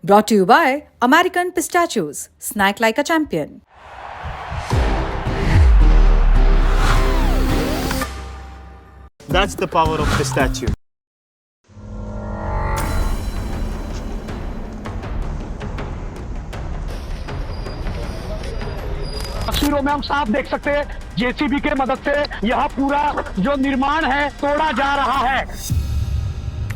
Brought to you by American Pistachios. Snack like a champion. That's the power of pistachio. तस्वीरों में हम साफ देख सकते हैं जेसीबी के मदद से यह पूरा जो निर्माण है तोड़ा जा रहा है।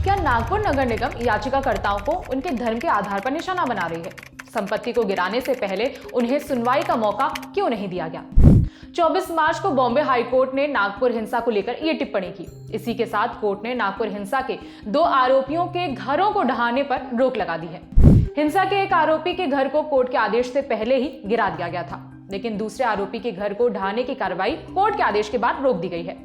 क्या नागपुर नगर निगम याचिकाकर्ताओं को उनके धर्म के आधार पर निशाना बना रही है? संपत्ति को गिराने से पहले उन्हें सुनवाई का मौका क्यों नहीं दिया गया? 24 मार्च को बॉम्बे हाई कोर्ट ने नागपुर हिंसा को लेकर ये टिप्पणी की। इसी के साथ कोर्ट ने नागपुर हिंसा के 2 आरोपियों के घरों को ढहाने पर रोक लगा दी है। हिंसा के एक आरोपी के घर को कोर्ट के आदेश से पहले ही गिरा दिया गया था, लेकिन दूसरे आरोपी के घर को ढहाने की कार्रवाई कोर्ट के आदेश के बाद रोक दी गई है।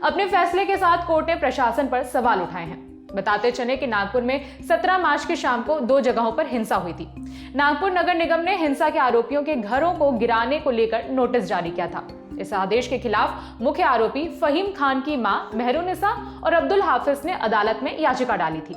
अपने फैसले के साथ कोर्ट ने प्रशासन पर सवाल उठाए हैं। बताते चले कि नागपुर में 17 मार्च की शाम को 2 जगहों पर हिंसा हुई थी। नागपुर नगर निगम ने हिंसा के आरोपियों के घरों को गिराने को लेकर नोटिस जारी किया था। इस आदेश के खिलाफ मुख्य आरोपी फहीम खान की मां मेहरुनिसा और अब्दुल हाफिज ने अदालत में याचिका डाली थी।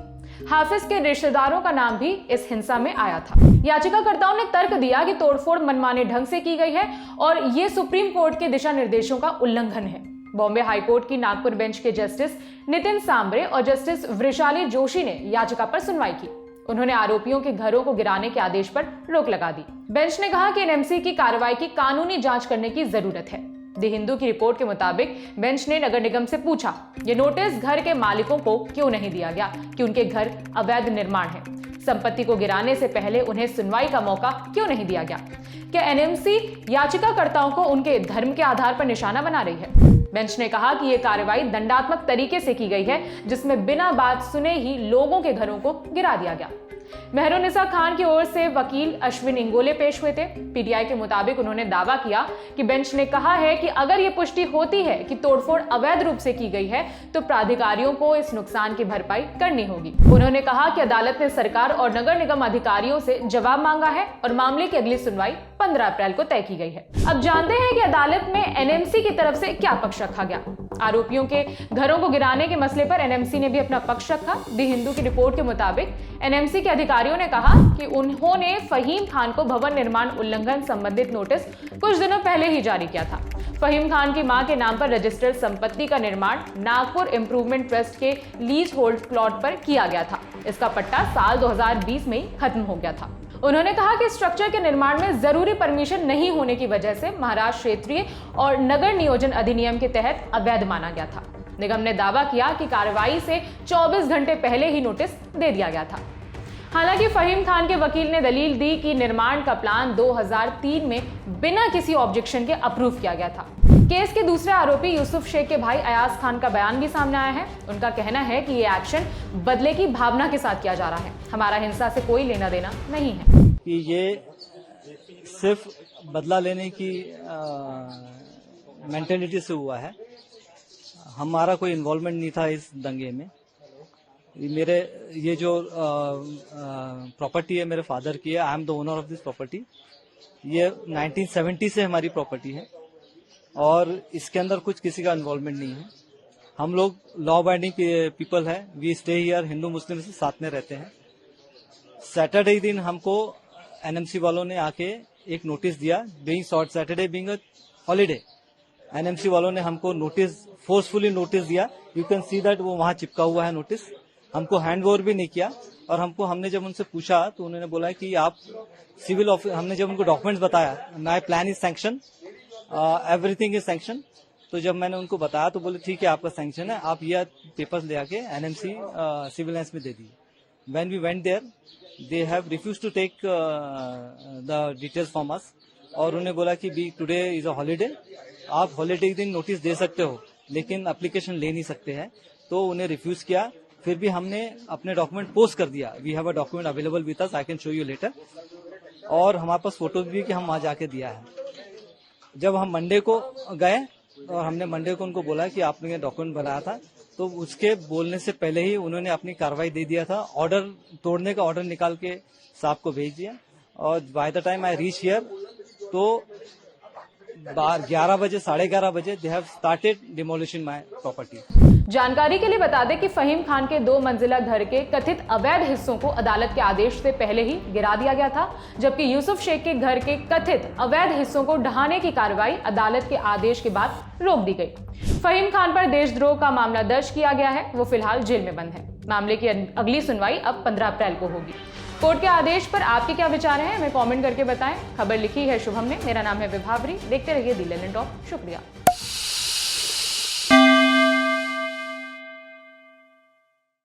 हाफिज के रिश्तेदारों का नाम भी इस हिंसा में आया था। याचिकाकर्ताओं ने तर्क दिया कि तोड़फोड़ मनमाने ढंग से की गई है और ये सुप्रीम कोर्ट के दिशा निर्देशों का उल्लंघन है। बॉम्बे हाईकोर्ट की नागपुर बेंच के जस्टिस नितिन सांबरे और जस्टिस वृषाली जोशी ने याचिका पर सुनवाई की। उन्होंने आरोपियों के घरों को गिराने के आदेश पर रोक लगा दी। बेंच ने कहा कि एनएमसी की कार्रवाई की कानूनी जांच करने की जरूरत है। द हिंदू की रिपोर्ट के मुताबिक बेंच ने नगर निगम से पूछा, ये नोटिस घर के मालिकों को क्यों नहीं दिया गया कि उनके घर अवैध निर्माण है? संपत्ति को गिराने से पहले उन्हें सुनवाई का मौका क्यों नहीं दिया गया? क्या एनएमसी याचिकाकर्ताओं को उनके धर्म के आधार पर निशाना बना रही है? बेंच ने कहा कि यह कार्रवाई दंडात्मक तरीके से की गई है, जिसमें बिना बात सुने ही लोगों के घरों को गिरा दिया गया। मेहरुनिसा खान की ओर से वकील अश्विन इंगोले पेश हुए थे। पीटीआई के मुताबिक उन्होंने दावा किया कि बेंच ने कहा है कि अगर ये पुष्टि होती है कि तोड़फोड़ अवैध रूप से की गई है तो प्राधिकारियों को इस नुकसान की भरपाई करनी होगी। उन्होंने कहा कि अदालत ने सरकार और नगर निगम अधिकारियों से जवाब मांगा है और मामले की अगली सुनवाई 15 अप्रैल को तय की गई है। अब जानते हैं कि अदालत में एनएमसी की तरफ से क्या पक्ष रखा गया। आरोपियों के घरों को गिराने के मसले पर एनएमसी ने भी अपना पक्ष रखा। द हिंदू की रिपोर्ट के मुताबिक एनएमसी के अधिकारियों ने कहा कि उन्होंने फहीम खान को भवन निर्माण उल्लंघन संबंधित नोटिस कुछ दिनों पहले ही जारी किया था। फहीम खान की मां के नाम पर रजिस्टर्ड संपत्ति का निर्माण नागपुर इंप्रूवमेंट ट्रस्ट के लीज होल्ड प्लॉट पर किया गया था। इसका पट्टा साल 2020 में ही खत्म हो गया था। उन्होंने कहा कि स्ट्रक्चर के निर्माण में जरूरी परमिशन नहीं होने की वजह से महाराष्ट्र क्षेत्रीय और नगर नियोजन अधिनियम के तहत अवैध माना गया था। निगम ने दावा किया कि कार्रवाई से 24 घंटे पहले ही नोटिस दे दिया गया था। हालांकि फहीम खान के वकील ने दलील दी कि निर्माण का प्लान 2003 में बिना किसी ऑब्जेक्शन के अप्रूव किया गया था। केस के दूसरे आरोपी यूसुफ शेख के भाई अयाज खान का बयान भी सामने आया है। उनका कहना है कि ये एक्शन बदले की भावना के साथ किया जा रहा है। हमारा हिंसा से कोई लेना देना नहीं है। कि ये सिर्फ बदला लेने की मेंटेलिटी से हुआ है। हमारा कोई इन्वॉल्वमेंट नहीं था इस दंगे में। मेरे ये जो प्रॉपर्टी है मेरे फादर की है। I am the owner of this property. ये 1970 से हमारी प्रॉपर्टी है और इसके अंदर कुछ किसी का इन्वॉल्वमेंट नहीं है। हम लोग लॉ अबाइडिंग पीपल है। We stay here. Hindu Muslim से साथ में रहते हैं। सैटरडे दिन हमको एनएमसी वालों ने आके एक नोटिस दिया। Being short Saturday being a holiday, NMC वालों ने हमको नोटिस फोर्सफुली नोटिस दिया। यू कैन सी दैट वो वहां चिपका हुआ है नोटिस। हमको हैंड ओवर भी नहीं किया और हमने जब उनसे पूछा तो उन्होंने बोला कि आप सिविल ऑफिस। हमने जब उनको डॉक्यूमेंट्स बताया, my plan is sanction, everything is sanction. तो जब मैंने उनको बताया तो बोले ठीक है आपका सैंक्शन है, आप ये पेपर्स ले आके एनएमसी सिविल लाइन्स में दे दिए। When we went there they have refuse to take the details from us और उन्हें बोला कि टुडे इज अ हॉलीडे, आप हॉलीडे के दिन नोटिस दे सकते हो लेकिन एप्लीकेशन ले नहीं सकते हैं। तो उन्हें रिफ्यूज किया। फिर भी हमने अपने डॉक्यूमेंट पोस्ट कर दिया। We have a document available with us, I can show you letter. और हमारे पास फोटोज भी कि हम वहां जाके दिया है। जब हम मंडे को गए और हमने मंडे को उनको बोला कि आपने ये डॉक्यूमेंट बनाया था, तो उसके बोलने से पहले ही उन्होंने अपनी कार्रवाई दे दिया था। ऑर्डर तोड़ने का ऑर्डर निकाल के साहब को भेज दिया और by the time I reach here तो 11 बजे 11:30 बजे they have started demolishing my property. जानकारी के लिए बता दें कि फहीम खान के 2 मंजिला घर के कथित अवैध हिस्सों को अदालत के आदेश से पहले ही गिरा दिया गया था, जबकि यूसुफ शेख के घर के कथित अवैध हिस्सों को ढहाने की कार्रवाई अदालत के आदेश के बाद रोक दी गई। फहीम खान पर देशद्रोह का मामला दर्ज किया गया है, वो फिलहाल जेल में बंद है। मामले की अगली सुनवाई अब 15 अप्रैल को होगी। कोर्ट के आदेश पर आपके क्या विचार हैं, हमें कमेंट करके बताएं। खबर लिखी है शुभम ने, मेरा नाम है विभावरी। देखते रहिए दी लैंड टॉक। शुक्रिया।